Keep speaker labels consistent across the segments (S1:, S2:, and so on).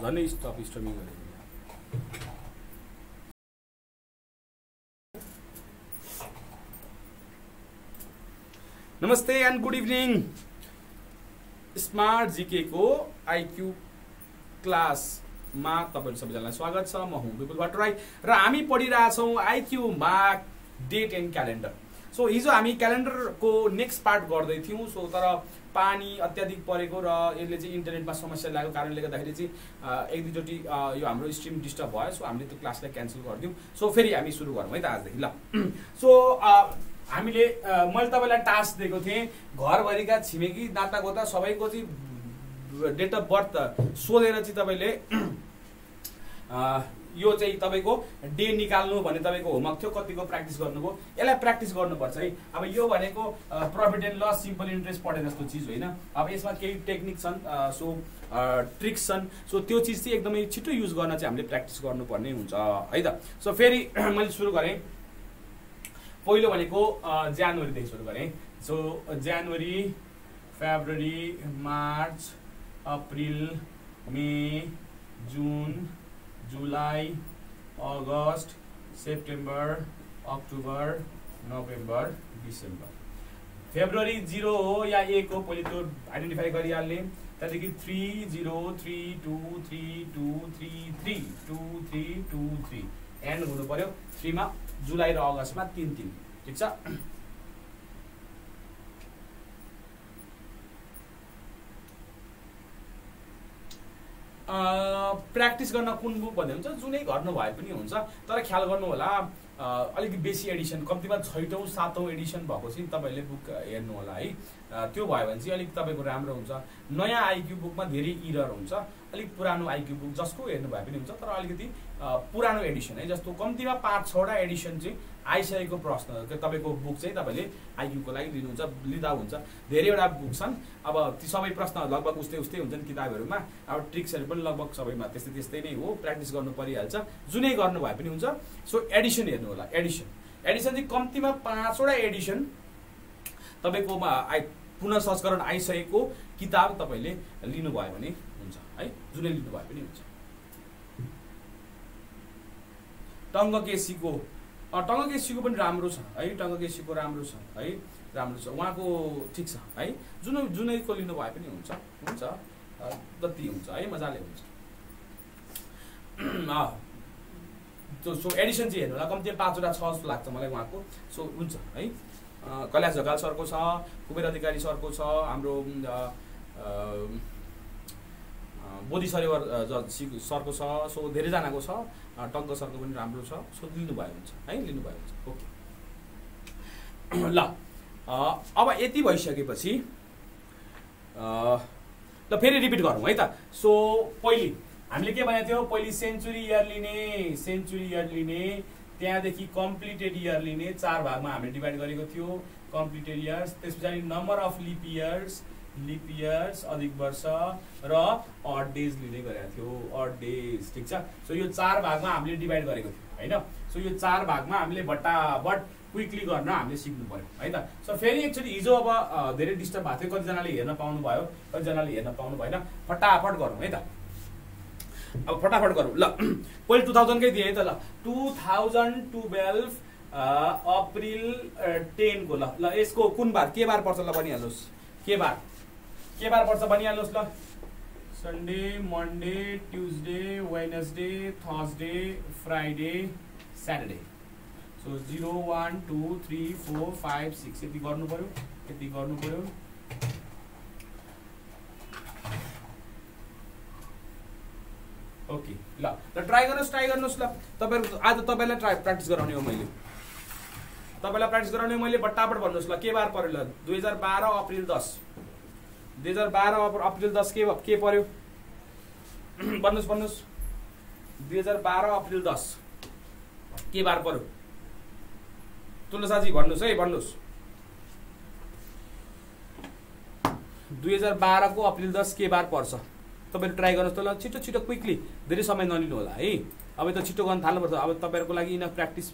S1: झनै स्टपिङ गरेको। नमस्ते and good evening. Smart GK को आइक्यू क्लासमा तपाईहरु सबैजनालाई स्वागत छ। म हुँ विपुल भट्टराई र हामी पढिरहेछौँ IQ mark date and calendar. So हिजो हामी क्यालेन्डरको नेक्स्ट पार्ट गर्दै थियौँ। सो तर पानी अत्याधिक परेको र यसले चाहिँ इन्टरनेटमा समस्या लागेको कारणले गर्दाखेरि चाहिँ एक दुईचोटि यो हाम्रो स्ट्रिम डिस्टर्ब भयो। सो हामीले त्यो क्लासलाई क्यान्सल गरिदियौँ। सो फेरि हामी सुरु गरौँ है त आजदेखि। ल सो हामीले मैले तपाईँलाई टास्क दिएको थिएँ, घरभरिका छिमेकी नातागोता सबैको चाहिँ डेट अफ बर्थ सोधेर चाहिँ तपाईँले यो चाहिँ तपाईँको डे निकाल्नु भन्ने तपाईँको होमवर्क थियो। कतिको प्र्याक्टिस गर्नुभयो, यसलाई प्र्याक्टिस गर्नुपर्छ है। अब यो भनेको profit and loss simple interest पढे जस्तो चिज होइन। अब यसमा केही टेक्निक छन्, सो ट्रिक्स छन्। सो त्यो चिज चाहिँ एकदमै छिटो युज गर्न चाहिँ हामीले प्र्याक्टिस गर्नुपर्ने हुन्छ है त। सो फेरि मैले सुरु गरेँ। पहिलो भनेको जनवरीदेखि सुरु गरेँ। So January, February, March, April, May, June, July, August, September, October, November, December. February 0 हो या 1 हो पहिले त्यो आइडेन्टिफाई गरिहाल्ने। त्यहाँदेखि 3 0 3 2 3 2 3 3 2 3 2 3 एन्ड हुनु पर्यो 3 मा। जुलाई र अगस्तमा 3 3। ठिक छ। प्र्याक्टिस गर्न कुन बुक भन्ने हुन्छ, जुनै गर्नु भए पनि हुन्छ। तर ख्याल गर्नु होला अलिकति बेसी एडिसन, कम्तीमा 6औँ 7औँ एडिसन भएको चाहिँ तपाईँले बुक हेर्नु होला है। त्यो भयो भने चाहिँ अलिक तपाईँको राम्रो हुन्छ। नयाँ आइक्यू बुकमा धेरै इरर हुन्छ। अलिक पुरानो आइक्यू बुक जसको हेर्नु भए पनि हुन्छ, तर अलिकति पुरानो एडिसन है, जस्तो कम्तीमा 5-6वटा एडिसन चाहिँ आइसकेको प्रश्न तपाईँको बुक चाहिँ तपाईँले आइक्यूको लागि लिनुहुन्छ, लिँदा हुन्छ। धेरैवटा बुक छन्। अब ती सबै प्रश्न लगभग उस्तै उस्तै हुन्छन् किताबहरूमा। अब ट्रिक्सहरू पनि लगभग सबैमा त्यस्तै त्यस्तै नै हो। प्र्याक्टिस गर्नु परिहाल्छ, जुनै गर्नु भए पनि हुन्छ। सो एडिसन हेर्नु होला। एडिसन चाहिँ कम्तीमा 5वटा एडिसन तपाईँकोमा पुनः संस्करण आइसकेको किताब तपाईँले लिनुभयो भने हुन्छ है, जुनै लिनुभयो पनि हुन्छ। टङ्गकेसीको पनि राम्रो छ है। टङ्गकेसीको राम्रो छ है, राम्रो छ उहाँको, ठिक छ है। जुनैको लिनु भए पनि हुन्छ, जति हुन्छ है, मजाले हुन्छ। सो एडिसन चाहिँ हेर्नु होला, कम्तीमा 5वटा 6 जस्तो लाग्छ मलाई उहाँको। सो हुन्छ है। कैलाश ढकाल सरको छ, कुबेर अधिकारी सरको छ, हाम्रो बोधी सरोवर सरको छ। सो धेरैजनाको छ। टङ्क सरको पनि राम्रो छ। सो लिनुभयो हुन्छ है, लिनुभयो हुन्छ। ओके ल अब यति भइसकेपछि ल फेरि रिपिट गरौँ है त। सो पहिले हामीले के भनेको थियौँ, पहिले सेन्चुरी इयर लिने, त्यहाँदेखि कम्प्लिटेड इयर लिने। 4 भागमा हामीले डिभाइड गरेको थियो कम्प्लिटेड इयर्स। त्यस पछाडि नम्बर अफ लिप इयर्स अधिक वर्ष र अड डेज लिँदै गरेको थियो, अड डेज। ठिक छ। सो यो 4 भागमा हामीले डिभाइड गरेको थियो होइन। सो यो 4 भागमा हामीले बट्टाबट क्विकली गर्न हामीले सिक्नु पर्यो है त। सो फेरि एकचोटि हिजो अब धेरै डिस्टर्ब भएको थियो, कतिजनाले हेर्न पाउनु भयो, कतिजनाले हेर्न पाउनु भएन। फटाफट गरौँ है त। अब फटाफट गरौँ ल। पहिले 2000 कै दिएँ त ल। 2012 अप्रिल 10 को ल। यसको कुन बार, के बार पर्छ ल भनिहाल्नुहोस्। के बार पर्छ भनिहाल्नुहोस् ल। Sunday, Monday, Tuesday, Wednesday, Thursday, Friday, Saturday. So 0 1 2 3 4 5 6 यति गर्नु पर्यो, यति गर्नु पर्यो। ओके ल ट्राई गर्नुहोस् ल। तपाईँहरू आज तपाईँलाई प्र्याक्टिस गराउने हो मैले, बट्टाबट भन्नुहोस् ल। के बार पर्यो ल। 2012 अप्रिल 10। 2012 अप्रिल 10 के पर्यो भन्नुहोस्। 2012 अप्रिल 10 के बार पर्यो? तुलसाजी भन्नुहोस् है, भन्नुहोस्। 2012 को अप्रिल 10 के बार पर्छ? तपाईहरु ट्राई गर्नुहोस् त ल। छिटो क्विकली, धेरै समय नलिनु होला है। अब त छिटो गर्न थाल्नुपर्छ। अब तपाईहरुको लागि इनफ प्र्याक्टिस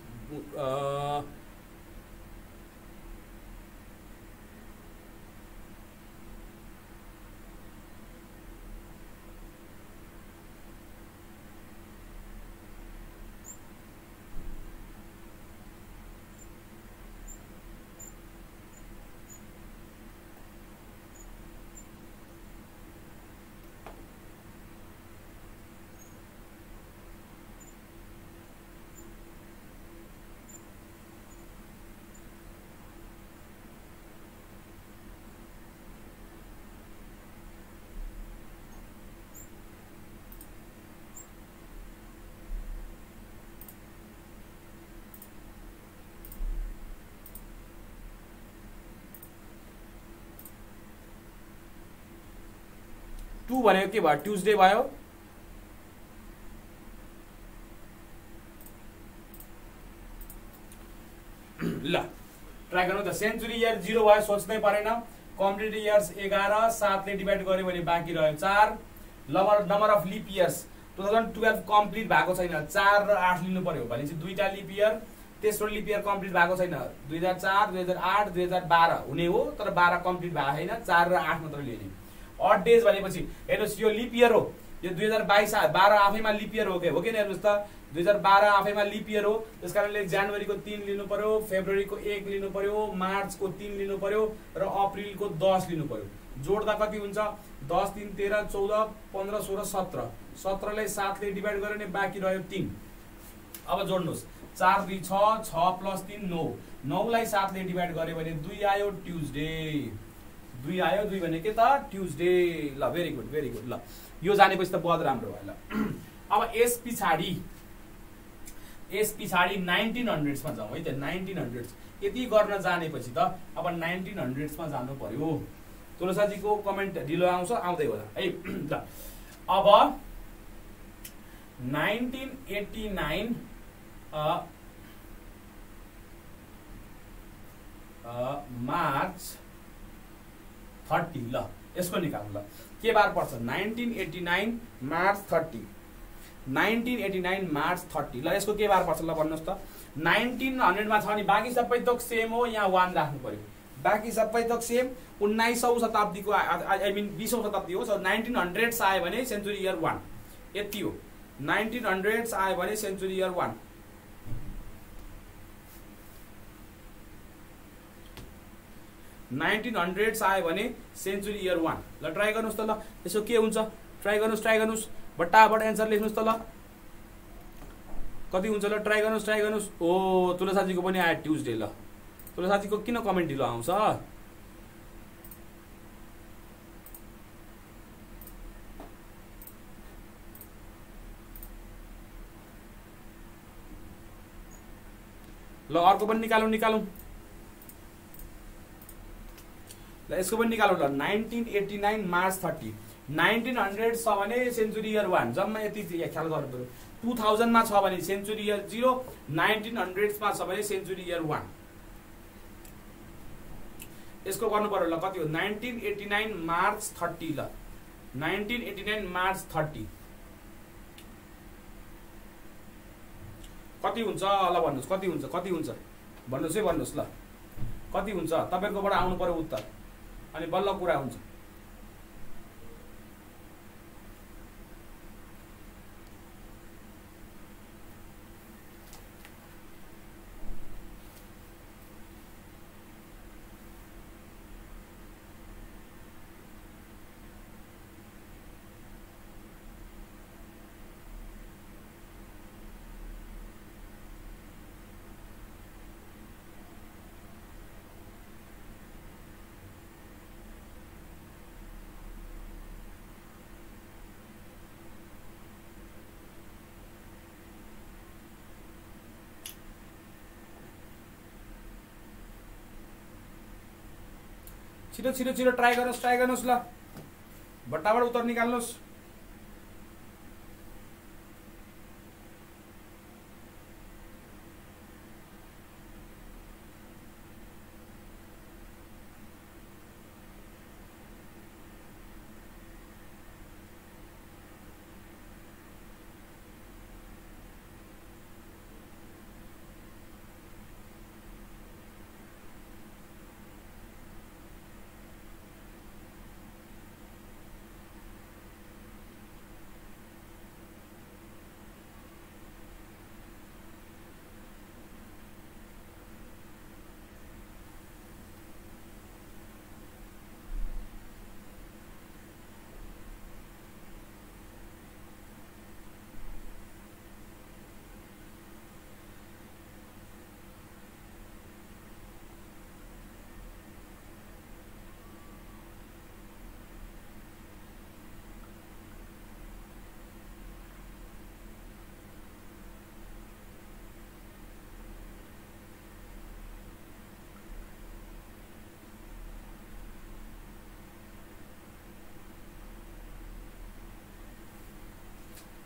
S1: 2 भनेको के भयो ट्युजडे भयो ल ट्राई गर्नु त सेन्चुरी इयर 0 भयो सोच्नै परेन कम्प्लिट इयर्स 11 7 ले डिभाइड गर्यो भने बाँकी रह्यो 4 number of lip years 2012 complete भएको छैन 4 र 8 लिनु पर्यो भनेपछि दुईटा लिप इयर तेस्रो लिप इयर कम्प्लिट भएको छैन 2004 2008 2012 हुने हो तर 12 कम्प्लिट भएको छैन 4 र 8 मात्र लिने अड डेज भनेपछि हेर्नुस् यो लिप इयर हो यो 2022 12 आफैमा लिप इयर हो कि नि हेर्नुस् त 2012 आफैमा लिप इयर हो त्यसकारणले जनवरीको 3 लिनु पर्यो फेब्रुअरीको 1 लिनु पर्यो मार्चको 3 लिनु पर्यो र अप्रिलको 10 लिनु पर्यो जोड्दा कति हुन्छ 10 3 13 14 15 16 17 17 लाई 7 ले डिभाइड गर्यो भने बाँकी रह्यो 3 अब जोड्नुस् 4 2 6 6 + 3 9 9 लाई 7 ले डिभाइड गर्यो भने 2 आयो ट्युजडे 2 आयो 2 भने के त ट्युजडे ल भेरी गुड ल यो जानेपछि त बहुत राम्रो भयो ल अब यस पछाडी 1900s मा जाउँ है त 1900s यति गर्न जानेपछि त अब 1900s मा जानु पर्यो तुलसाजीको कमेन्ट ढिलो आउँछ आउँदै होला है ल अब 1989 मार्च 30 ल यसको निकाल्नु ल के बार पर्छ 1989 मार्च 30 1989 मार्च 30 ल यसको के बार पर्छ ल भन्नुस् त 1900 मा छ नि बाँकी सबै थोक सेम हो यहाँ 1 राख्नु पर्यो बाँकी सबै थोक सेम 19औं शताब्दीको आई मिन 20औं शताब्दी हो सो 1900s आयो भने सेन्चुरी इयर 1 यति हो 1900s आयो भने सेन्चुरी इयर 1 1900s आयो भने सेन्चुरी इयर 1 ल ट्राई गर्नुस् त ल यसो के हुन्छ ट्राई गर्नुस् बट्टाबट एन्सर लेख्नुस् त ल कति हुन्छ ल ट्राई गर्नुस् ओ तुलसाजीको पनि आयो ट्युजडे ल तुलसाजीको किन कमेन्ट ढिलो आउँछ ल अर्को पनि निकालौं ल यसको पनि निकालौं ल 1989 मार्च 30 1900 छ भने सेन्चुरी इयर 1 जम्मा यति ख्याल गर्नु पर्यो 2000 मा छ भने सेन्चुरी इयर 0 1900s मा छ भने सेन्चुरी इयर 1 यसको गर्नु पर्यो ल कति हो 1989 मार्च 30 ल 1989 मार्च 30 कति हुन्छ ल भन्नुस् कति हुन्छ भन्नुस् ल कति हुन्छ तपाईहरुकोबाट आउनु पर्यो उत्तर अनि बल्ल कुरा हुन्छ छिटो ट्राई गर्नुस् ल बट्टाबाट उत्तर निकाल्नुस्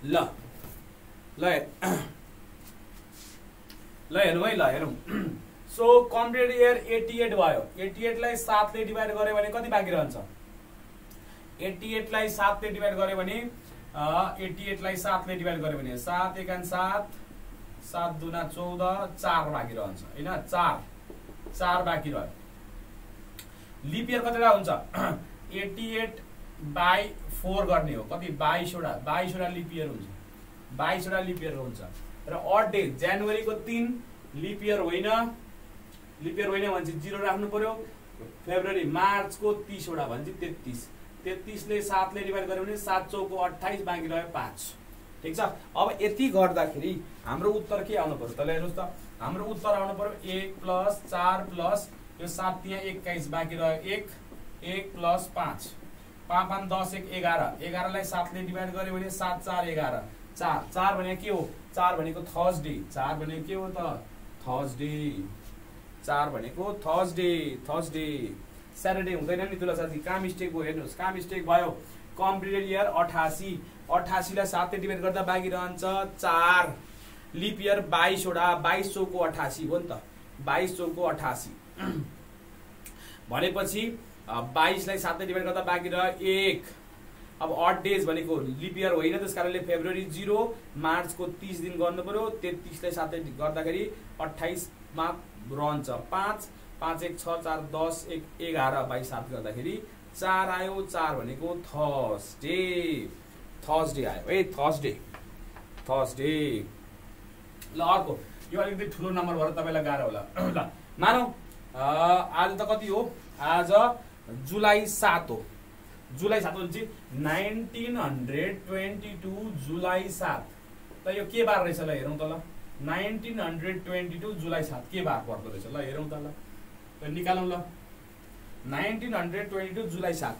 S1: ल ल हेरौँ है, ल हेरौँ। सो कम्प्लिटेड इयर 88 भयो। 88 लाई 7 ले डिभाइड गर्यो भने कति बाँकी रहन्छ? 88 लाई 7 ले डिभाइड गर्यो भने 88 लाई 7 ले डिभाइड गर्यो भने 7 एकान 7, 7 दुना 14, 4 बाँकी रहन्छ हैन। 4 बाँकी रह्यो। लिप इयर कतिवटा हुन्छ? 88/4 गर्ने हो। कति? 22वटा लिप इयर हुन्छ। 22वटा लिप इयर हुन्छ। र अड डे जनवरीको 3 लिप इयर होइन। लिप इयर होइन भने चाहिँ 0 राख्नु पर्यो। फेब्रुअरी मार्चको 30वटा भने चाहिँ 33। 33 ले 7 ले डिभाइड गर्यो भने 7 चौको 28 बाँकी रह्यो 5। ठीक छ। अब यति गर्दाखेरि हाम्रो उत्तर के आउनु पर्यो? तल हेर्नुस् त। हाम्रो उत्तर आउनु पर्यो 1 + 4 + यो 7 त्यहाँ 21 बाँकी रह्यो 1 + 5, 5 5 10 1 11। 11 लाई 7 ले डिभाइड गर्यो भने 7 4 11। 4 भनेको के हो? 4 भनेको थर्सडे। 4 भनेको के हो त? थर्सडे। 4 भनेको थर्सडे। स्याटरडे हुँदैन नि तुला साथी। कहाँ मिस्टेक भयो हेर्नुहोस्, कहाँ मिस्टेक भयो? Completed year 88। 88 लाई 7 ले डिभाइड गर्दा बाँकी रहन्छ 4। Lip year 22वटा। 22 चौको 88 हो नि त। 22 चौको 88 भनेपछि 22 लाई 7 ले डिभाइड गर्दा बाँकी रह्यो 1। अब अड डेज भनेको लिप इयर होइन, त्यस कारणले फेब्रुअरी 0, मार्चको 30 दिन गर्नु पर्यो। 33 लाई 7 ले गर्दाखेरि 28 मा रहन्छ 5, 5 1 6 4 10 1 11 22 7 गर्दाखेरि 4 आयो। 4 भनेको थर्सडे आयो है। थर्सडे। ल अर्को, यो अलिकति ठुलो नम्बर भएर तपाईँलाई गाह्रो होला। ल मानौ आज त कति हो? आज जुलाई 7 हो। जुलाई 7 भने चाहिँ 1922 जुलाई 7। त यो के बार रहेछ? ल हेरौँ त। ल 1922 जुलाई 7 के बार पर्दो रहेछ? ल हेरौँ त। ल निकालौँ। ल 1922 जुलाई 7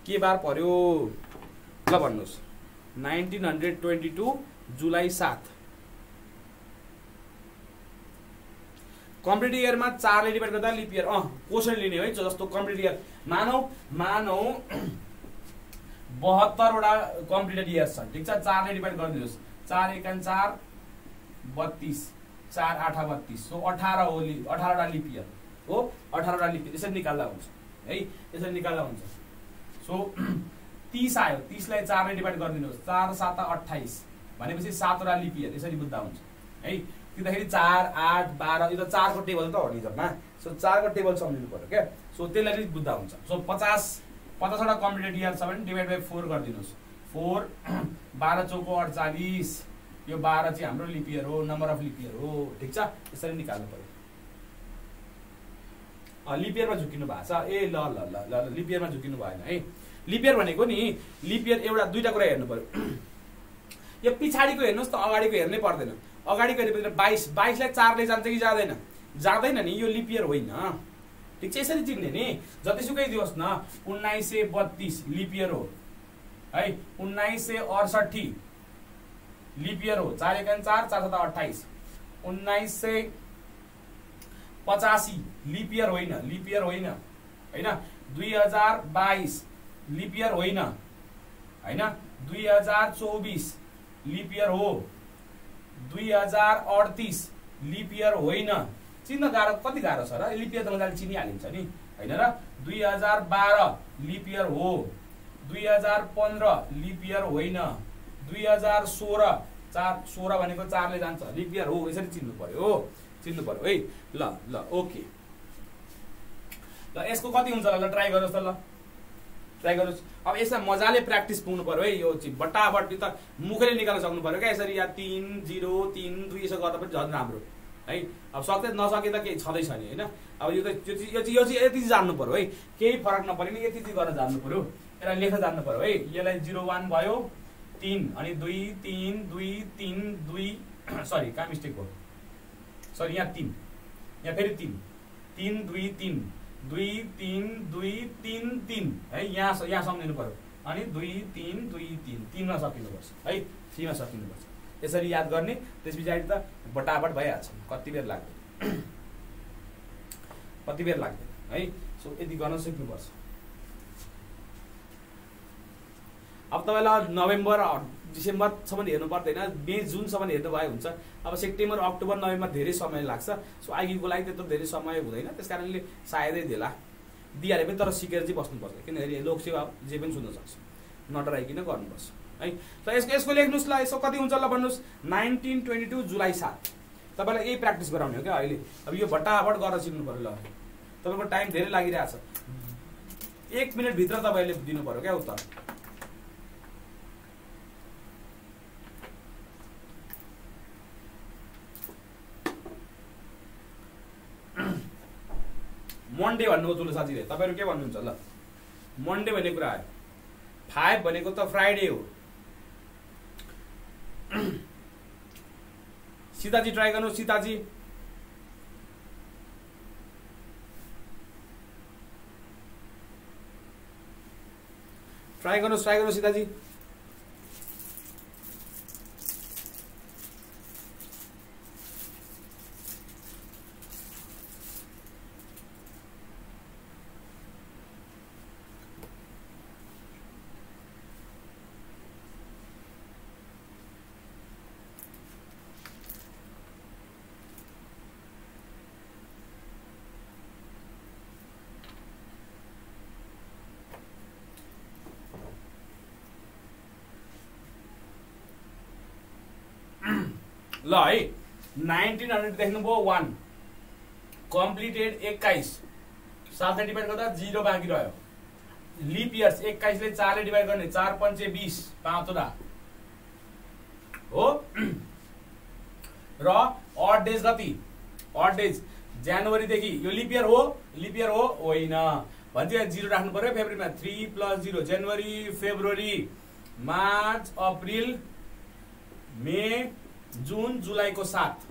S1: के बार पर्यो? ल भन्नुहोस्। 1922 जुलाई 7 कम्प्लिट इयरमा 4 ले डिभाइड गर्दा लिप इयर क्वेसन लिने है। जस्तो कम्प्लिट इयर मानौ 72वटा कम्प्लिटेड इयर छ। ठीक छ। 4 ले डिभाइड गरिदिनुहोस्। 4 एकान 4 32, 4 8 32। सो 18 हो। 18वटा लिप इयर हो। 18वटा लिप इयर यसरी निकाल्दा हुन्छ है। यसरी निकाल्दा हुन्छ। सो 30 आयो। 30 लाई 4 ले डिभाइड गरिदिनुहोस्। 4 7 28 भनेपछि 7वटा लिप इयर यसरी बुझ्दा हुन्छ है। त्यतिखेर 4 8 12 यो त 4 को टेबल त हो हिजोमा। सो 4 को टेबल सम्झिनु पर्यो क्या। सो त्यसलाई बुझ्दा हुन्छ। सो 50वटा कम्प्लिटेड इयर छ भने डिभाइड बाइ 4 गरिदिनुहोस्। 4 12 चौको 48। यो 12 चाहिँ हाम्रो लिप इयर हो, नम्बर अफ लिप इयर हो। ठीक छ। यसरी निकाल्नु पर्यो। लिप इयरमा झुकिनु भएको छ। ए ल ल ल ल लिप इयरमा झुकिनु भएन है। लिप इयर भनेको नि लिप इयर एउटा दुईटा कुरा हेर्नु पर्यो। यो पछाडिको हेर्नुहोस् त, अगाडिको हेर्नै पर्दैन। अगाडिको हेरेपछि 22 लाई 4 ले जान्छ कि जाँदैन? जाँदैन नि। यो लिप इयर होइन। ठीक छ। यसरी चिन्ने नि। जतिसुकै दियोस् न 1932 लिप इयर हो है। 1968 लिप इयर हो। 4 एकान 4 4 7 28। 1985 लिप इयर होइन। लिप इयर होइन हैन। 2022 लिप इयर होइन हैन। 2024 लिप इयर हो। 2038 लिप इयर होइन। चिन्न गाह्रो, कति गाह्रो छ र? लिप इयर त मजाले चिनिहालिन्छ नि हैन र। 2012 लिप इयर हो। 2015 लिप इयर होइन। 2016 16 भनेको 4 ले जान्छ लिप इयर हो। यसरी चिन्नु पर्यो है। ल ओके। ल यसको कति हुन्छ? ल ट्राई गर्नुहोस् त। ल ट्राई गर्नुहोस्। अब यसमा मजाले प्र्याक्टिस पुग्नु पर्यो है। यो चाहिँ बट्टाबट्टी त मुखले निकाल्न सक्नु पर्यो क्या। यसरी या 3 0 3 2 यसो गर्दा पनि झन् राम्रो है। अब सक्दै नसके त केही छँदै छैन हैन। अब यो चाहिँ यति जान्नु पर्यो है। केही फरक नपर्यो नि, यति गर्न जान्नु पर्यो। यसलाई लेख्न जान्नु पर्यो है। यसलाई 0 1 भयो 3 अनि 2 3 2 3 2 सरी कहाँ मिस्टेक भयो? सरी यहाँ 3, यहाँ फेरि 3 3 2 3 2 3 2 3 3 है। यहाँ सम्झिनु पर्यो। अनि 2 3 2 3 3 मा सकिनुपर्छ है। 3 मा सकिनुपर्छ। यसरी याद गर्ने। त्यस पछाडि त बटाबट भइहाल्छ। कति बेर लाग्दैन है। सो यति गर्न सिक्नुपर्छ। अब तपाईलाई नोभेम्बर डिसेम्बरसम्म हेर्नु पर्दैन, मे जुनसम्म हेर्नु भए हुन्छ। अब सेप्टेम्बर अक्टोबर नोभेम्बर धेरै समय लाग्छ। सो आइक्यूको लागि त्यत्रो धेरै समय हुँदैन, त्यस कारणले सायदै देला दिइहाले पनि तर सिकेर चाहिँ बस्नुपर्छ, किनभने लोकसेवा जे पनि सुन्न सक्छ, नडराइकन गर्नुपर्छ है। ल यसको लेख्नुहोस् ल, यसो कति हुन्छ ल भन्नुहोस्। 1922 जुलाई 7। तपाईँलाई यही प्र्याक्टिस गराउने हो क्या अहिले। अब यो भट्टाभट गरेर सिक्नु पऱ्यो ल। तपाईँको टाइम धेरै लागिरहेछ, 1 मिनटभित्र तपाईँले दिनु पऱ्यो क्या उत्तर। मन्डे भन्नुभयो तुलु साथीले, तपाईँहरू के भन्नुहुन्छ ल? मन्डे भन्ने कुरा आयो, 5 भनेको त फ्राइडे हो। सीताजी ट्राई गर्नु, सीताजी ट्राई गर्नु सीताजी। ल है 1900 देख्नुभयो 1 कम्प्लिटेड 21 7 डिभाइड गर्दा 0 बाँकी रह्यो। लिप इयर्स 21 ले 4 ले डिभाइड गर्ने 4 5 20 5 वटा हो। र अड डेज कति? अड डेज जनवरी देखि यो लिप इयर हो होइन भन्छ 0 राख्नु पर्यो। फेब्रुअरीमा 3 + 0 जनवरी फेब्रुअरी मार्च अप्रिल मे जुन जुलाईको 7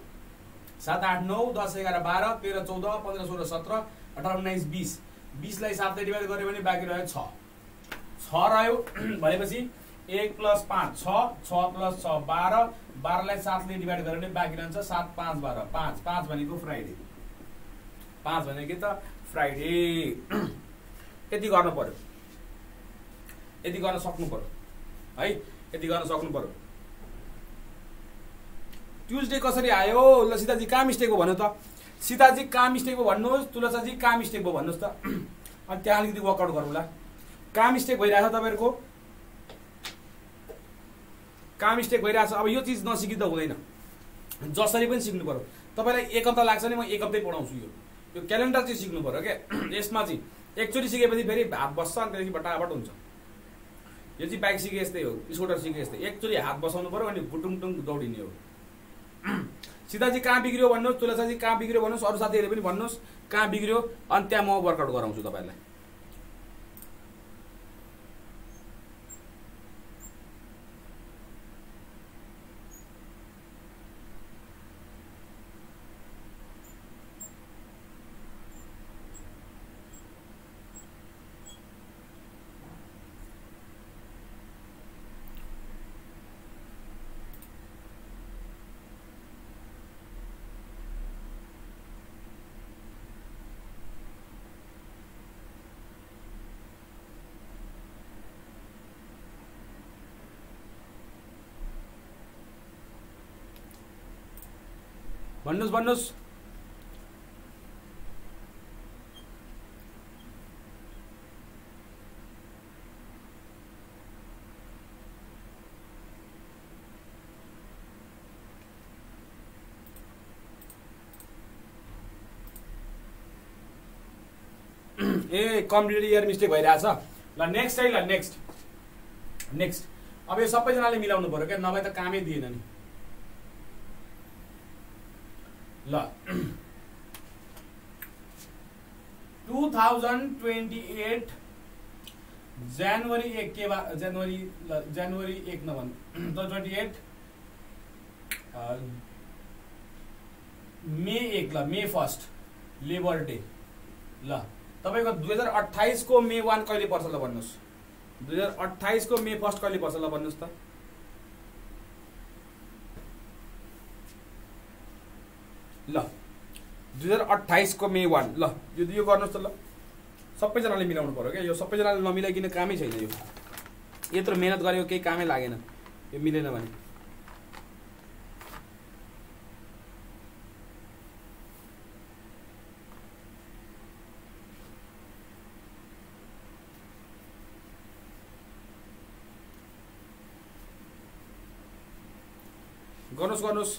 S1: 7 8 9 10 11 12 13 14 15 16 17 18 19 20 20 लाई 7 ले डिभाइड गर्यो भने बाँकी रह्यो 6 रह्यो। भनेपछि 1 + 5 6 6 + 6 12 12 लाई 7 ले डिभाइड गर्यो भने बाँकी रहन्छ 7 5 12 5 5 भनेको फ्राइडे 5 भनेको त फ्राइडे। यति गर्न पर्यो, यति गर्न सक्नु पर्यो है, यति गर्न सक्नु पर्यो। ट्युजडे कसरी आयो? ल सीताजी कहाँ मिस्टेक हो भन्नु त? सीताजी कहाँ मिस्टेक हो भन्नुहोस्, तुलसाजी कहाँ मिस्टेक हो भन्नुहोस् त। अनि त्यहाँ अलिकति वर्कआउट गरौँला। कहाँ मिस्टेक भइरहेछ तपाईँहरूको? कहाँ मिस्टेक भइरहेछ? अब यो चिज नसिकिँदा हुँदैन, जसरी पनि सिक्नु पर्यो। तपाईँलाई 1 हप्ता लाग्छ भने म 1 हप्तै पढाउँछु। यो क्यालेन्डर चाहिँ सिक्नु पर्यो क्या। यसमा चाहिँ एकचोटि सिकेपछि फेरि हात बस्छ अनि त्यसपछि बटाबट हुन्छ। यो चाहिँ बाइक सिके यस्तै हो, स्कुटर सिके यस्तै, एकचोटि हात बसाउनु पर्यो अनि बुटुङटुङ दौडिने हो। सीताजी कहाँ बिग्रियो भन्नुहोस्, तुलसाजी कहाँ बिग्रियो भन्नुहोस्, अरू साथीहरूले पनि भन्नुहोस् कहाँ बिग्रियो, अनि त्यहाँ म वर्कआउट गराउँछु तपाईँलाई। भन्नुहोस् भन्नुहोस्। ए कम्प्लिट इयर मिस्टेक भइरहेछ। ल नेक्स्ट है, ल नेक्स्ट अब यो सबैजनाले मिलाउनु पर्यो क्या, नभए त कामै दिएन नि। ल 2028 जनवरी 1 के बाद जनवरी 1 नभन् 28 मे 1 ल मे 1 लेबर डे। ल तपाईको 2028 को मे 1 कहिले पर्छ ल भन्नुहोस्। 2028 को मे 1 कहिले पर्छ ल भन्नुहोस् त। ल 2028 को मे 1 ल यो गर्नुहोस् त। ल सबैजनाले मिलाउनु पर्यो क्या, यो सबैजनाले नमिलाइकन कामै छैन। यो यत्रो मेहनत गरेको केही कामै लागेन। यो मिलेन भने गर्नुस्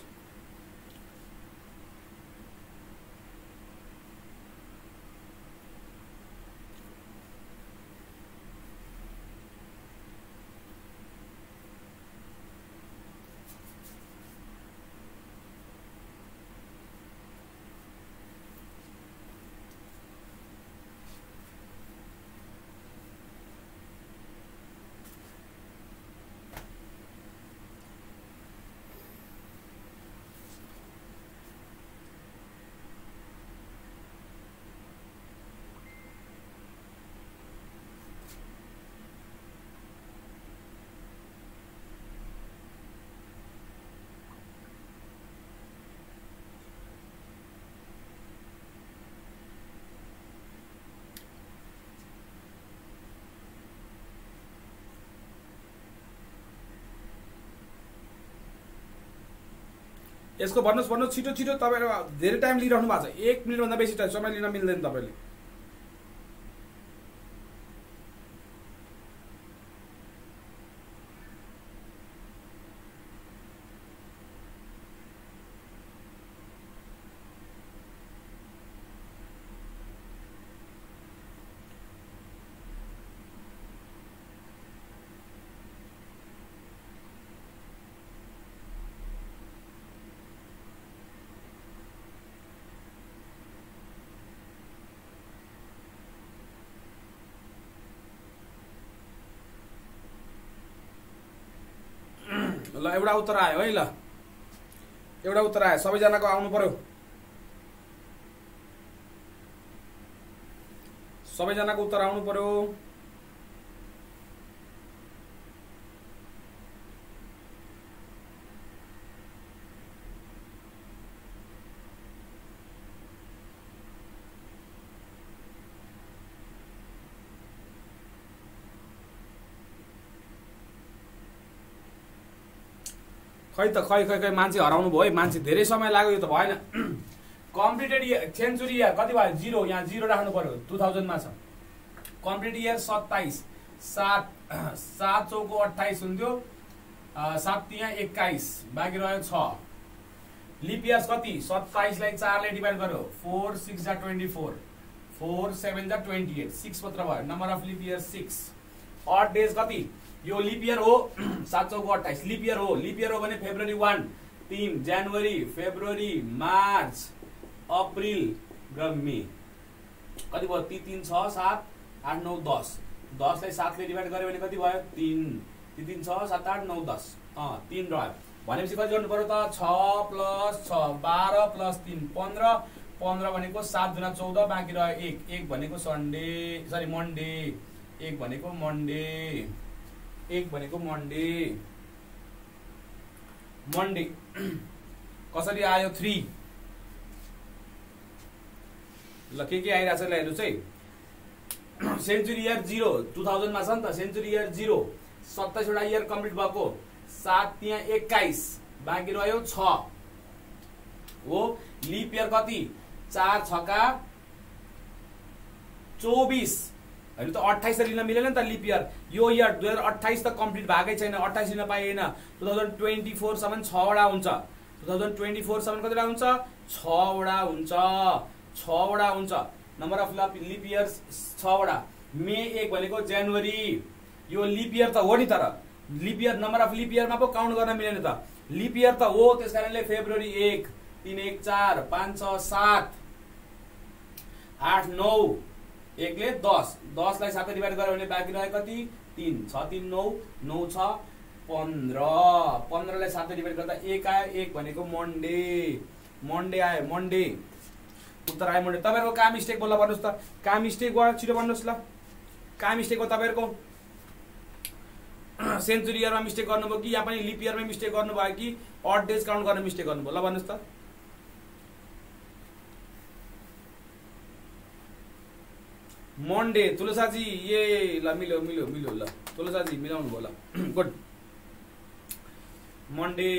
S1: यसको भन्नुस् छिटो छिटो तपाईहरु धेरै टाइम लिइरहनु भएको छ 1 मिनेट भन्दा बेसी टाइम समय लिन मिल्दैन तपाईले ल एउटा उत्तर आयो है ल एउटा उत्तर आयो सबैजनाको आउनु पर्यो सबैजनाको उत्तर आउनु पर्यो खै त खै मान्छे हराउनु भयो है मान्छे धेरै समय लाग्यो यो त भएन कम्प्लिटेड इयर सेन्चुरी इयर कति भयो 0 यहाँ 0 राख्नु पर्यो 2000 मा छ कम्प्लिट इयर 27 7 चौको 28 हुन्थ्यो 7 यहाँ 21 बाँकी रह्यो 6 लिप इयर्स कति 27 लाई 4 ले डिभाइड गर्यो 4 6 जा 24 4 7 जा 28 6 मात्र भयो number of lip year 6 odd days कति यो लिप इयर हो 7 चौको 28 लिप इयर हो भने फेब्रुअरी 1 3 जनवरी फेब्रुअरी मार्च अप्रिल र मे कति भयो 3 6 7 8 9 10 10 लाई 7 ले डिभाइड गर्यो भने कति भयो 3 3 6 7 8 9 10 3 रह्यो भनेपछि कति गर्नु पर्यो त 6 + 6 12 + 3 15 15 भनेको 7 दुना 14 बाँकी रह्यो 1 भनेको सन्डे सरी मन्डे 1 भनेको मन्डे 1 भनेको मन्डे कसरी आयो 3 ल के आइराछ ल हेर्नुस् है सेन्चुरी इयर 0 2000 मा छ नि त सेन्चुरी इयर 0 27 वटा इयर कम्प्लिट भएको 7 यहाँ 21 बाँकी रह्यो 6 हो लिप इयर कति 4 छका 24 हैन त 28 लिन मिलेन नि त लिप इयर यो इयर 2028 त कम्प्लिट भएकै छैन 28 लिन पाइएन 2024 सम्म 6 वटा हुन्छ 2024 सम्म कतिवटा हुन्छ 6 वटा हुन्छ नम्बर अफ लिप इयर्स 6 वटा मे 1 भनेको जनवरी यो लिप इयर त हो नि तर lip year number of lip इयरमा पो काउन्ट गर्न मिलेन त लिप इयर त हो त्यसकारणले फेब्रुअरी 1 3 1 4 5 6 7 8 9 1 ले 10 10 लाई 7 डिभाइड गर्यो भने बाँकी रह्यो कति 3 6 3 9 9 6 15 15 लाई 7 डिभाइड गर्दा 1 आयो 1 भनेको मन्डे आयो मन्डे उत्तर आयो मन्डे तपाईहरुको का मिस्टेक बोल्ला भन्नुस् त का मिस्टेक भयो छिटो भन्नुस् ल का मिस्टेक हो तपाईहरुको सेन्चुरी इयरमा मिस्टेक गर्नुभयो कि या पनि लिप इयरमै मिस्टेक गर्नुभयो कि ऑड डेज काउन्ट गर्न मिस्टेक गर्नुभयो ल भन्नुस् त मन्डे तुलसाजी ए ल मिल्यो ल तुलसाजी मिलाउनु भयो ल गुड मन्डे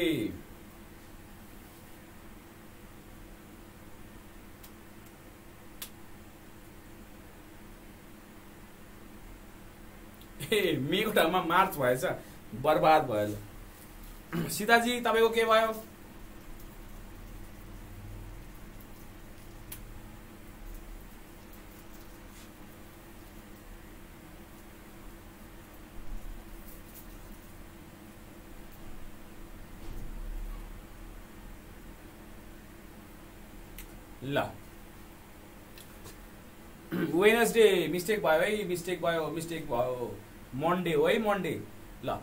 S1: ए मेको ठाउँमा मार्च भएछ, बर्बाद भएछ। सीताजी तपाईको के भयो? ल वेडनेसडे मिस्टेक भयो है, मिस्टेक भयो। मन्डे हो है, मन्डे। ल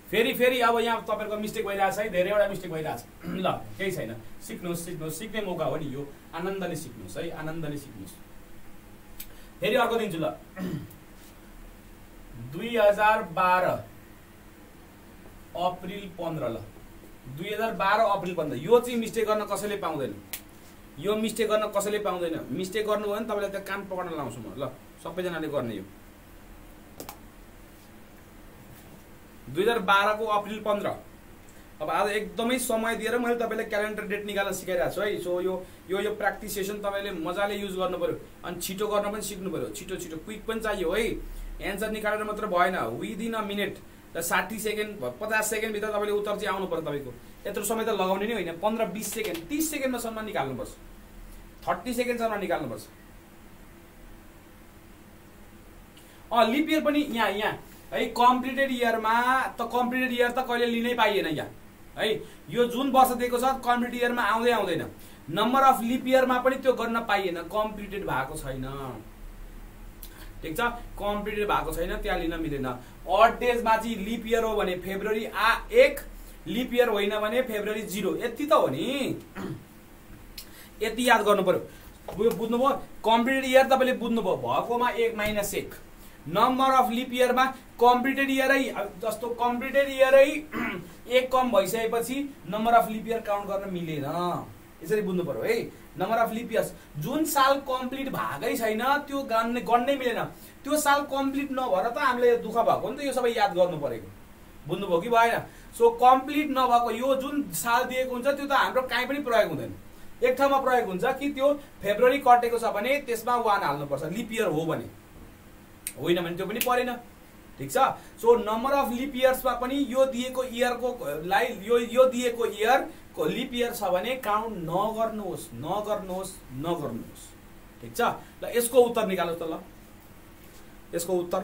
S1: फेरि अब यहाँ तपाईहरुको मिस्टेक भइरहेछ है, धेरैवटा मिस्टेक भइरहेछ। ल केही छैन, सिक्नुस्, सिक्ने मौका हो नि यो। आनन्दले सिक्नुस् है, आनन्दले सिक्नुस्। फेरि अर्को दिन्छु ल। 2012 अप्रिल 15। ल 2012 अप्रिल 15। यो चाहिँ मिस्टेक गर्न कसैले पाउँदैन, यो मिस्टेक गर्न कसैले पाउँदैन। मिस्टेक गर्नुभयो भने तपाईलाई त कान पकड्न लाउँछु म। ल सबैजनाले गर्ने यो 2012 को अप्रिल 15। अब आज एकदमै समय दिएर मैले तपाईलाई क्यालेन्डर डेट निकाल्न सिकाइरहेको छु है। सो यो प्र्याक्टिस सेसन तपाईले मजाले युज गर्नु पर्यो, अनि छिटो गर्न पनि सिक्नु पर्यो। छिटो क्विक पनि चाहियो है। एन्सर निकालेर मात्र भएन, within a minute, 60 second 50 second भित्र तपाईले उत्तर चाहिँ आउनु पर्यो। तपाईको यत्रो समय त लगाउने नै होइन, 15-20 सेकेन्ड 30 सेकेन्डमा सम्म निकाल्नुपर्छ, 30 सेकेन्डसम्म निकाल्नुपर्छ। लिप इयर पनि यहाँ है। कम्प्लिटेड इयरमा त कम्प्लिटेड इयर त कहिले लिनै पाइएन यहाँ है। यो जुन वर्ष दिएको छ कम्प्लिटेड इयरमा आउँदैन। नम्बर अफ लिप इयरमा पनि त्यो गर्न पाइएन, कम्प्लिटेड भएको छैन। ठीक छ, कम्प्लिटेड भएको छैन, त्यहाँ लिन मिलेन। अड डेजमा चाहिँ लिप इयर हो भने फेब्रुअरी 1, लिप इयर होइन भने फेब्रुअरी 0, यति त हो नि। यति याद गर्नु पर्यो। बुझ्नुभयो? कम्प्लिटेड इयर तपाईले बुझ्नुभयो, भएकोमा 1 - 1। नम्बर अफ लिप इयरमा कम्प्लिटेड इयरै, जस्तो कम्प्लिटेड इयरै 1 कम भइसकेपछि number of lip year count गर्न मिलेन। यसरी बुझ्नु पर्यो है। नम्बर अफ लिप इयर्स, जुन साल कम्प्लिट भएकै छैन त्यो गर्नै मिलेन। त्यो साल कम्प्लिट नभएर त हामीलाई दुःख भएको नि त। यो सबै याद गर्नु परेको, बुझ्नुभयो कि भएन? सो कम्प्लिट नभएको यो जुन साल दिएको हुन्छ त्यो त हाम्रो कहीँ पनि प्रयोग हुँदैन। एक ठाउँमा प्रयोग हुन्छ कि त्यो फेब्रुअरी कटेको छ भने त्यसमा 1 हाल्नुपर्छ, लिप इयर हो भने। होइन भने त्यो पनि परेन। ठीक छ। सो नम्बर अफ लिप इयर्समा पनि यो दिएको इयरको यो दिएको इयरको लिप इयर छ भने काउन्ट नगर्नुहोस्। ठीक छ। ल यसको उत्तर निकाल्नु त। ल यसको उत्तर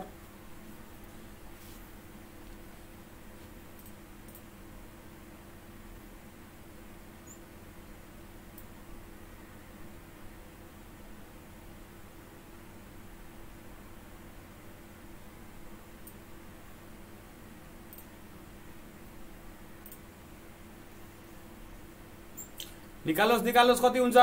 S1: निकाल्नुहोस्, कति हुन्छ?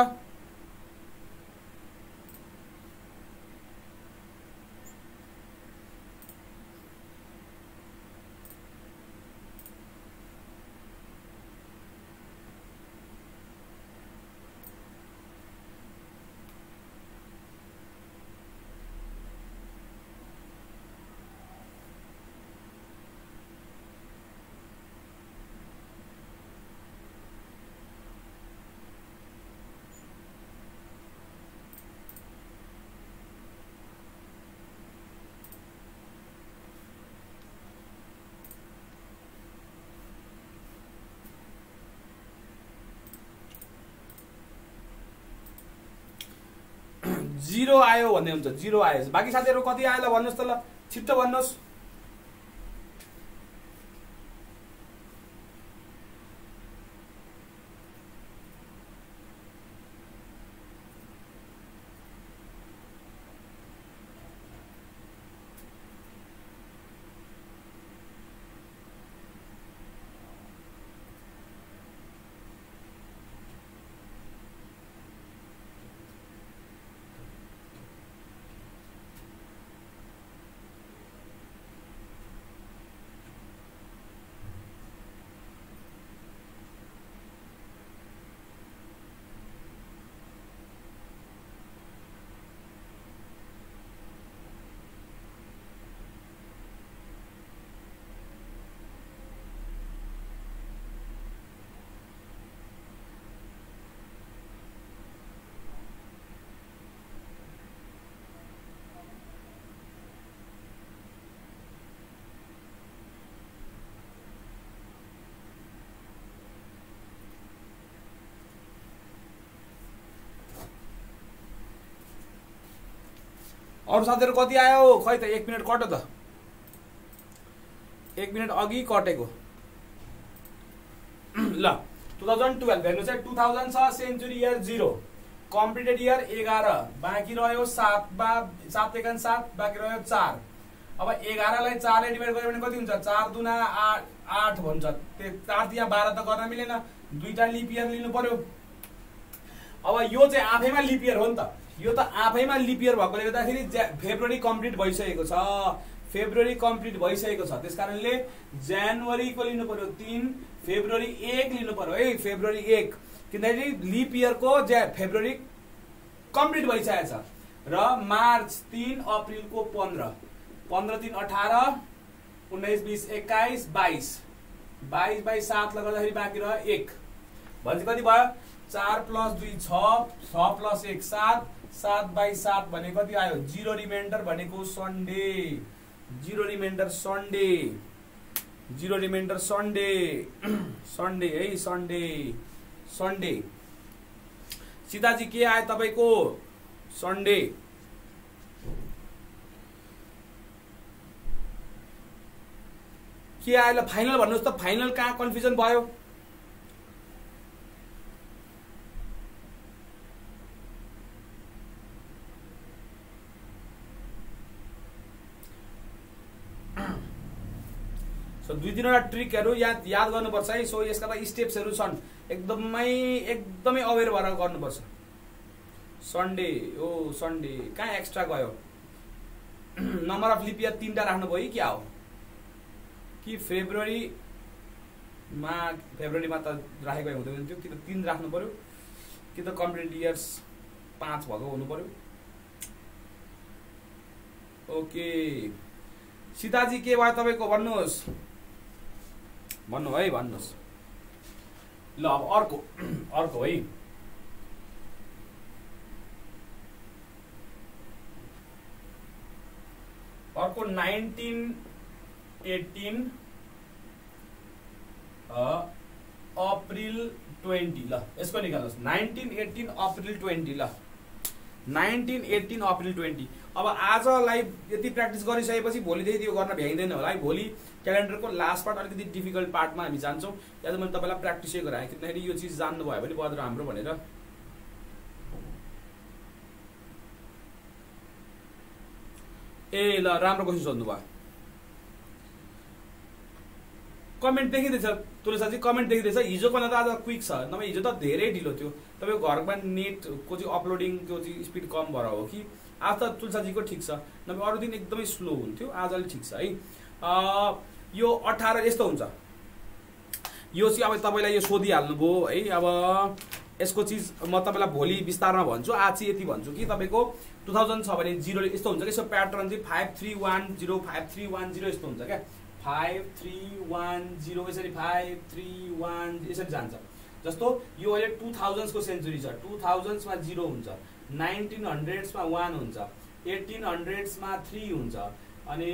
S1: जीरो आयो भन्ने हुन्छ, 0 आयो। बाँकी साथीहरु कति आयो ल भन्नुस् त। ल छिट्टो भन्नुस्। अरू साथीहरु कति आयो खै त 1 मिनेट कट्यो त 1 मिनेट अघि कटेको ल 2012 हेर्नु चाहिँ 2000 छ सेन्चुरी इयर 0 कम्प्लिटेड इयर 11 बाँकी रह्यो 7 7 एकान 7 बाँकी रह्यो 4 अब 11 लाई 4 ले डिवाइड गर्यो भने कति हुन्छ 4 दुना 8 भन्छ त्यो 4 तिया 12 त गर्न मिलेन दुईटा लिप इयर लिनु पर्यो अब यो चाहिँ आफैमा लिप इयर हो नि त यो त आफैमा लिप इयर भएकोले गर्दाखेरि फेब्रुअरी कम्प्लिट भइसकेको छ फेब्रुअरी कम्प्लिट भइसकेको छ त्यसकारणले जनवरी को लिनु पर्यो 3 फेब्रुअरी 1 लिनु पर्यो है फेब्रुअरी 1 किनकि लिप इयर को फेब्रुअरी कम्प्लिट भइसकेको छ र मार्च 3 अप्रिल को 15 15 3 18 19 20 21 22 22 बाई 7 लगाउँदाखेरि बाँकी रह्यो 1 भनेपछि कति भयो 4 + 2 6 6 + 1 7 7 बाई 7 भने कति आयो 0 रिमाइन्डर भनेको Sunday 0 reminder Sunday 0 reminder Sunday Sunday है सन्डे सन्डे सीताजी के आयो तपाईको सन्डे के आयो ल फाइनल भन्नुस् त फाइनल कहाँ कन्फ्युजन भयो सो दुई तीनवटा ट्रिकहरु याद गर्नुपर्छ है सो यसका त स्टेप्सहरु छन् एकदमै अवेयर भएर गर्नुपर्छ सन्डे ओ सन्डे कहाँ एक्स्ट्रा गयो नम्बर अफ लिप इयर 3टा राख्नु भयो क्या हो कि फेब्रुअरीमा त राखेको हुँदैन थियो कि त 3 राख्नु पर्यो कि त कम्प्लिट इयर्स 5 भएको हुनु पर्यो ओके सीताजी के भयो तपाईको भन्नुस् भन्नु है भन्नुस् ल अब अर्को है अर्को 1918 अप्रिल 20 ल यसको निकाल्नुस् 1918 अप्रिल 20 ल 1918 अप्रिल 20 अब आजलाई यति प्र्याक्टिस गरिसकेपछि भोलिदेखि यो गर्न भ्याइँदैन होला है भोलि क्यालेन्डरको लास्ट पार्ट अलिकति डिफिकल्ट पार्टमा हामी जान्छौँ या त मैले तपाईलाई प्र्याक्टिसै गराएँ किनकि यो चिज जान्नु भयो भने बद्र हाम्रो भनेर ए ल राम्रो क्वेसन सोध्नु भयो कमेन्ट देखिँदैछ तुलसाजी कमेन्ट देखिँदैछ हिजोको भन्दा त आज क्विक छ नभए हिजो त धेरै ढिलो थियो तपाईँको घरमा नेटको चाहिँ अपलोडिङको चाहिँ स्पिड कम भएर हो कि आज त तुलसाजीको ठिक छ नभए अरू दिन एकदमै स्लो हुन्थ्यो आज अलिक ठिक छ है यो 18 यस्तो हुन्छ यो चाहिँ अब तपाईँलाई यो सोधिहाल्नुभयो है अब यसको चिज म तपाईँलाई भोलि विस्तारमा भन्छु आज चाहिँ यति भन्छु कि तपाईँको 2000 छ भने 0 यस्तो हुन्छ कि यसको प्याटर्न चाहिँ 5310 5310 यस्तो हुन्छ क्या 5310 यसरी 531 यसरी जान्छ जस्तो यो अहिले 2000s को सेन्चुरी छ 2000s मा 0 हुन्छ 1900s मा 1 हुन्छ 1800s मा 3 हुन्छ अनि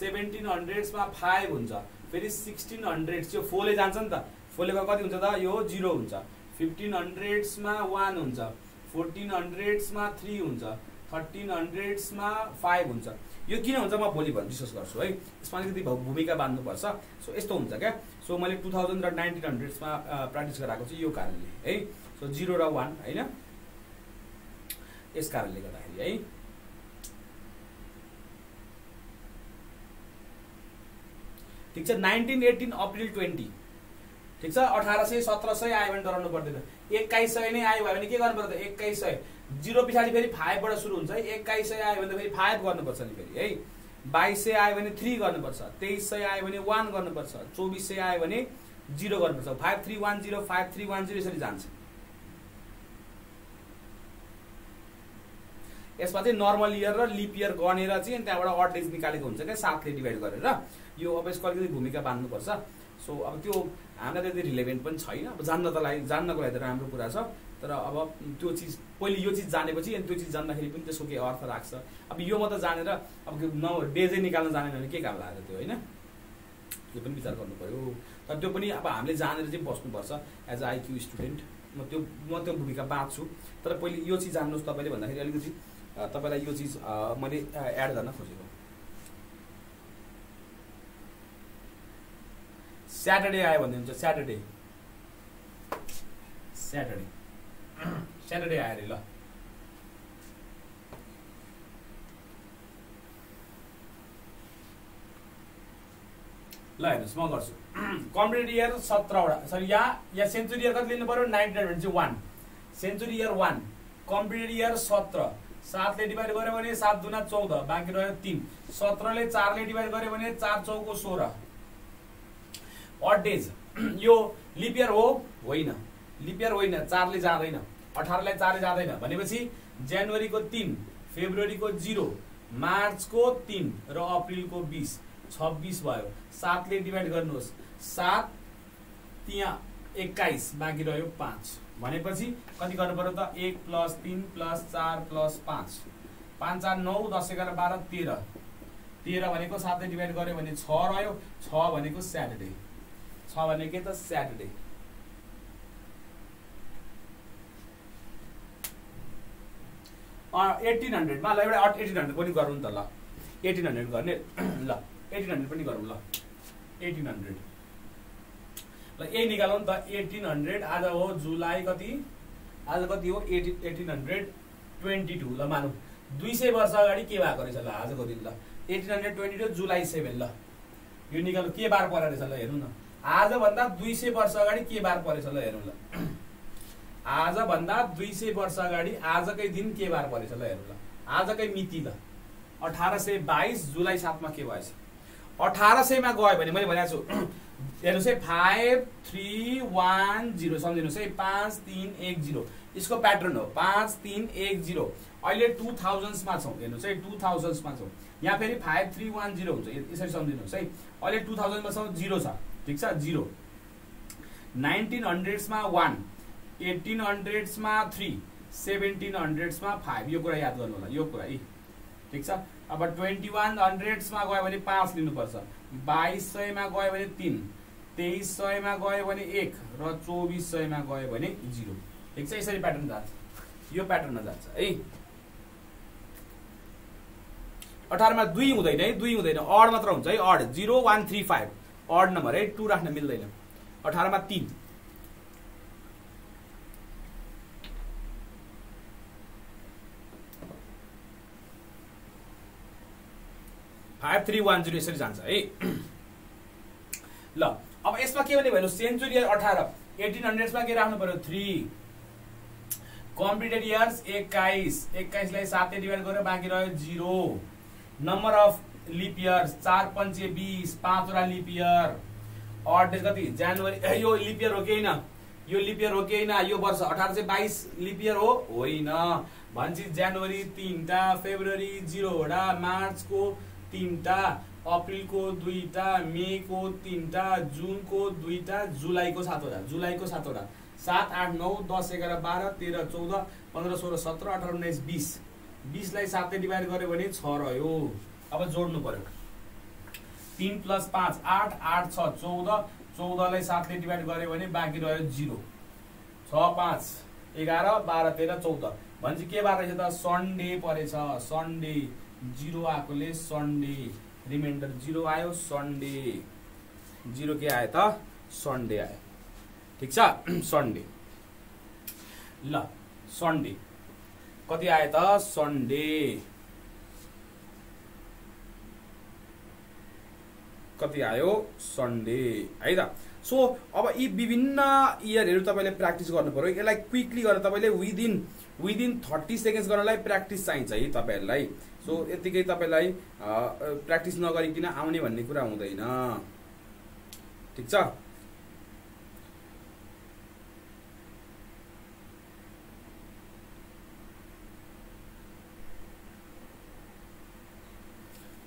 S1: 1700s मा 5 हुन्छ फेरि 1600s यो 4 ले जान्छ नि त 4 ले कति हुन्छ त यो 0 हुन्छ 1500s मा 1 हुन्छ 1400s मा 3 हुन्छ 1300s मा 5 हुन्छ यो किन हुन्छ म भोलि डिस्कस गर्छु है यसमा अलिकति भूमिका बाँध्नुपर्छ सो यस्तो हुन्छ क्या सो मैले 2000 र 1900s मा प्र्याक्टिस गराएको छु यो कारणले है सो 0 र 1 हैन यस कारणले गर्दाखेरि है ठीक छ 1918 अप्रिल 20 ठीक छ 1800 1700 आयो भने डराउनु पर्दैन 2100 नै आयो भने के गर्नु पर्छ 2100 0 पछाडी फेरि 5 बाट सुरु हुन्छ है 2100 आयो भने फेरि 5 गर्नुपर्छ नि फेरि है 2200 आयो भने 3 गर्नुपर्छ 2300 आयो भने 1 गर्नुपर्छ 2400 आयो भने 0 गर्नुपर्छ 5310 5310 यसरी जान्छ यसमा चाहिँ नर्मल इयर र लिप इयर गनेर चाहिँ त्यहाँबाट अड डेज निकालेको हुन्छ क्या 7 ले डिवाइड गरेर यो अब यसको अलिकति भूमिका बाँध्नुपर्छ सो अब त्यो हामीलाई त्यति रिलेभेन्ट पनि छैन अब जान्नको लागि त राम्रो कुरा छ तर अब त्यो चिज पहिले यो चिज जानेपछि अनि त्यो चिज जान्दाखेरि पनि त्यसको के अर्थ राख्छ अब यो मात्र जानेर अब डेजै निकाल्न जानेन भने के काम लाग्यो त्यो हैन त्यो पनि विचार गर्नु पर्यो तर त्यो पनि अब हामीले जानेर चाहिँ बस्नुपर्छ एज अ आइक्यू स्टुडेन्ट म त्यो भूमिका बाँच्छु तर पहिले यो चिज जान्नुस् तपाईले भन्दाखेरि अलिकति तपाईलाई यो चिज मैले एड गर्न खोजेको। स्याटरडे आयो भन्ने हुन्छ, स्याटरडे स्याटरडे आयो अरे। ल हेर्नुहोस् म गर्छु। कम्प्लिट इयर 17वटा, सरी यहाँ सेन्चुरी इयर कति लिनु पर्यो 1900 चाहिँ 1, सेन्चुरी इयर 1, कम्प्लिट इयर 17, 7 ले डिभाइड गर्यो भने 7 दुना 14, बाँकी रह्यो 3, 17 ले 4 ले डिभाइड गर्यो भने 4 चौको 16। अड डेज यो लिप इयर हो? होइन, लिप इयर होइन, 4 ले जाँदैन, 18 लाई 4 ले जाँदैन भनेपछि जनवरीको 3, फेब्रुअरीको 0, मार्चको 3 र अप्रिलको 20, 26 भयो। 7 ले डिभाइड गर्नुहोस्, 7 त्यहाँ 21, बाँकी रह्यो 5 भनेपछि कति गर्नु पर्यो त? 1 + 3 + 4 + 5, 5 4 9 10 11 12 13, 13 भनेको 7 ले डिभाइड गर्यो भने 6 रह्यो, 6 भनेको स्याटरडे, 6 भनेको के त? स्याटरडे। अ 1800 मा ल एउटा 1800 पनि गरौँ नि त। ल 1800 गर्ने, ल 1800 पनि गरौँ। ल 1800, ल यही निकालौँ नि त। 1800 आज हो जुलाई कति? आज कति हो? 1822। ल मानौँ 200 वर्ष अगाडि के भएको रहेछ? ल आजको दिन। ल 1822 जुलाई 7। ल यो निकाल्नु के बार परेको रहेछ? ल हेर्नु न, आजभन्दा 200 वर्ष अगाडि के बार परेछ? ल हेरौँ। ल आजभन्दा 200 वर्ष अगाडि आजकै दिन के बार परेछ? ल हेरौँ। ल आजकै मिति। ल 1822 जुलाई 7 मा के भएछ? 1800 मा गयो भने मैले भनेको छु हेर्नुहोस् है, 5310 सम्झिनुहोस् है, 5310 यसको प्याटर्न हो 5310। अहिले 2000s मा छौँ, हेर्नुहोस् है 2000s मा छौँ। यहाँ फेरि 5310 हुन्छ, यसरी सम्झिनुहोस् है। अहिले 2000 मा छौँ, 0 छ, ठिक छ 0। 1900s मा 1, 1800s मा 3, 1700s मा 5, यो कुरा याद गर्नु होला, यो कुरा है, ठिक छ। अब 2100s मा गयो भने 5 लिनुपर्छ, 2200 मा गयो भने 3, 2300 मा गयो भने 1 र 2400 मा गयो भने 0, ठिक छ। यसरी प्याटर्न जान्छ, यो प्याटर्नमा जान्छ है। 18 मा 2 हुँदैन है, 2 हुँदैन, अड मात्र हुन्छ है, अड 0 1 3 5, अड नम्बर है, 2 राख्न मिल्दैन। 18 मा 3, 5310 यसरी जान्छ है। ल अब यसमा के भने भन्नु, सेन्चुरी इयर 18, 1800s मा के राख्नु पर्यो? 3, कम्प्लिटेड इयर्स 21, 21 लाई 7 ले डिभाइड गर्यो, बाँकी रह्यो 0। नम्बर अफ लिप इयर्स 4 5 20, 5 वटा लिप इयर। अड डेज कति? जनवरी, यो लिप इयर हो कि होइन? यो लिप इयर हो कि होइन? यो वर्ष 1822 लिप इयर हो? होइन। भन्छ जनवरी 3टा, फेब्रुअरी 0 वटा, मार्चको 3टा, अप्रिलको 2टा, मेको 3टा, जुनको 2टा, जुलाईको 7 वटा, जुलाईको 7 वटा। 7 8 9 10 11 12 13 14 15 16 17 18 19 20, 20 लाई 7 ले डिभाइड गर्यो भने 6 रह्यो। अब जोड्नु पर्यो, 3 + 5 8, 8 6 14, 14 लाई 7 ले डिभाइड गर्यो भने बाँकी रह्यो 0, 6 5 11 12 13 14। भन्छ के बार रहेछ त? सन्डे परेछ, सन्डे 0 आएकोले सन्डे, रिमाइन्डर 0 आयो, सन्डे 0 के आयो त? सन्डे आयो, ठिक छ। सन्डे, ल सन्डे कति आयो त? सन्डे कति आयो? सन्डे है त। सो अब यी विभिन्न इयरहरू तपाईँले प्र्याक्टिस गर्नु पर्यो। यसलाई क्विकली गरेर तपाईँले विदिन 30 सेकेन्ड्स गर्नलाई प्र्याक्टिस चाहिन्छ है तपाईँहरूलाई। सो यतिकै तपाईँलाई प्र्याक्टिस नगरिकन आउने भन्ने कुरा हुँदैन, ठिक छ।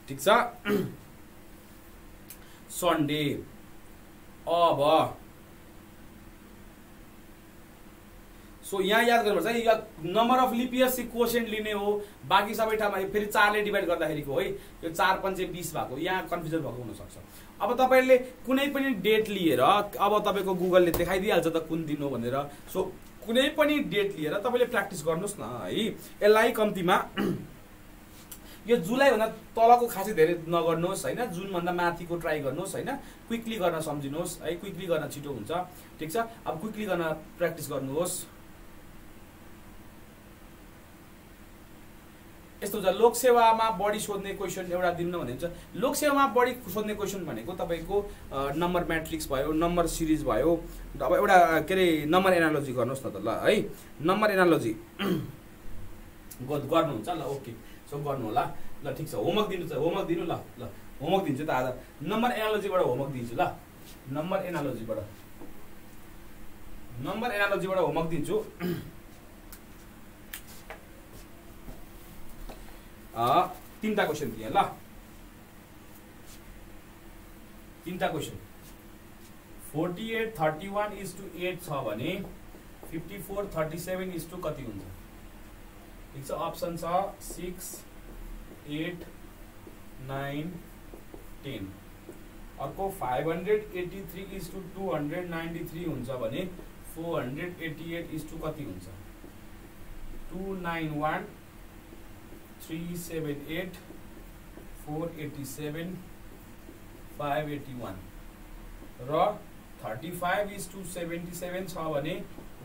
S1: ठिक छ। सन्डे, अब सो यहाँ याद गर्नुपर्छ है, नम्बर अफ लिप इयर्स कोसेन्ट लिने हो, बाँकी सबै ठाउँमा फेरि 4 ले डिभाइड गर्दाखेरिको है, यो 4 5 20 भएको, यहाँ कन्फ्युजन भएको हुनसक्छ। अब तपाईँले कुनै पनि डेट लिएर, अब तपाईँको गुगलले देखाइदिइहाल्छ त कुन दिन हो भनेर। सो कुनै पनि डेट लिएर तपाईँले प्र्याक्टिस गर्नुहोस् न है। यसलाई कम्तीमा यो जुलाईभन्दा तलको खासै धेरै नगर्नुहोस् होइन, जुनभन्दा माथिको ट्राई गर्नुहोस् होइन, क्विकली गर्न सम्झिनुहोस् है, क्विकली गर्न छिटो हुन्छ, ठिक छ। अब क्विकली गर्न प्र्याक्टिस गर्नुहोस्। यस्तो हुन्छ, लोकसेवामा बढी सोध्ने क्वेसन एउटा दिनु भने हुन्छ। लोकसेवामा बढी सोध्ने क्वेसन भनेको तपाईँको नम्बर म्याट्रिक्स भयो, नम्बर सिरिज भयो। अब एउटा के अरे नम्बर एनालोजी गर्नुहोस् न त ल है, नम्बर एनालोजी गर्नुहुन्छ ल, ओके। सो गर्नु होला ल, ठिक छ। होमवर्क दिनु छ, होमवर्क दिनु ल, ल होमवर्क दिन्छु त आज। नम्बर एनालोजीबाट होमवर्क दिन्छु ल, नम्बर एनालोजीबाट होमवर्क दिन्छु। 3टा क्वेसन दिए ल, 3टा क्वेसन। 48 31:8 छ भने 54 37 कति हुन्छ? ठिक छ, अप्सन छ 6 8 9 10। अर्को 583:293 हुन्छ भने 488 कति हुन्छ? 291 378 487 581 र 35:77 छ भने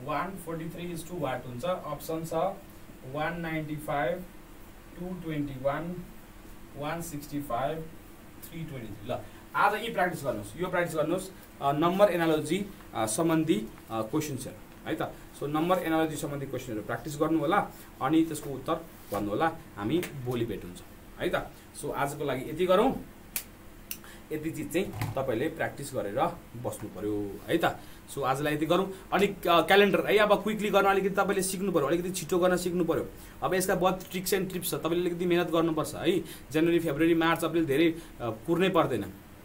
S1: 143 वाट हुन्छ। अप्सन छ 195 221 165 323। ल आज यी प्र्याक्टिस गर्नुहोस्, यो प्र्याक्टिस गर्नुहोस् नम्बर एनालोजी सम्बन्धी क्वेसन्सहरू है त। सो नम्बर एनालोजी सम्बन्धी क्वेसनहरू प्र्याक्टिस गर्नु होला, अनि त्यसको उत्तर भन्नु होला। हामी भोलि भेट हुन्छ है त। सो आजको लागि यति गरौँ, यति चिज चाहिँ तपाईँले प्र्याक्टिस गरेर बस्नु पर्यो है त। सो आजलाई यति गरौँ। अनि क्यालेन्डर है, अब क्विकली गर्न अलिकति तपाईँले सिक्नु पर्यो, अलिकति छिटो गर्न सिक्नु पर्यो। अब यसका बहुत ट्रिक्स एन्ड टिप्स छ, तपाईँले अलिकति मेहनत गर्नुपर्छ है। जनवरी फेब्रुअरी मार्च अप्रिल धेरै कुर्नै पर्दैन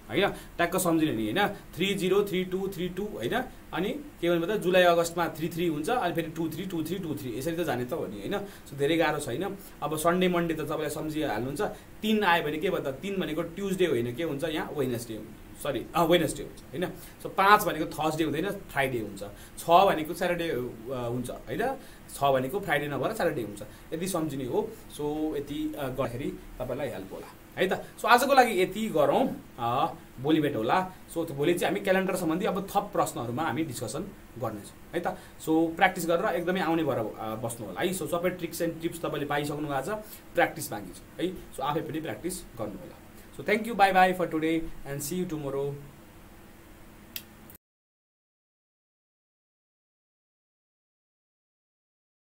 S1: होइन, ट्याक्क सम्झिने नि होइन। 30 32 32 होइन, अनि के भन्नु पर्दा जुलाई अगस्तमा 33 हुन्छ, अनि फेरि 23 23 23 यसरी त जाने त हो नि होइन। सो धेरै गाह्रो छैन। अब सन्डे मन्डे त तपाईँलाई सम्झिहाल्नुहुन्छ। 3 आयो भने के भन्दा 3 भनेको ट्युजडे होइन, के हुन्छ यहाँ वेडनेसडे हुन्छ होइन। सो 5 भनेको थर्सडे हुँदैन, फ्राइडे हुन्छ। 6 भनेको स्याटरडे हुन्छ होइन, 6 भनेको फ्राइडे नभएर स्याटरडे हुन्छ, यति सम्झिने हो। सो यति गर्दाखेरि तपाईँलाई हेल्प होला है त। सो आजको लागि यति गरौँ, भोलि भेट होला। सो भोलि चाहिँ हामी क्यालेन्डर सम्बन्धी अब थप प्रश्नहरूमा हामी डिस्कसन गर्नेछौँ है त। सो प्र्याक्टिस गरेर एकदमै आउने भएर बस्नु होला है। सो सबै ट्रिक्स एन्ड टिप्स तपाईँले पाइसक्नु भएको छ, प्र्याक्टिस बाँकी छ है। सो आफै पनि प्र्याक्टिस गर्नु होला। So thank you, bye bye for today and see you tomorrow.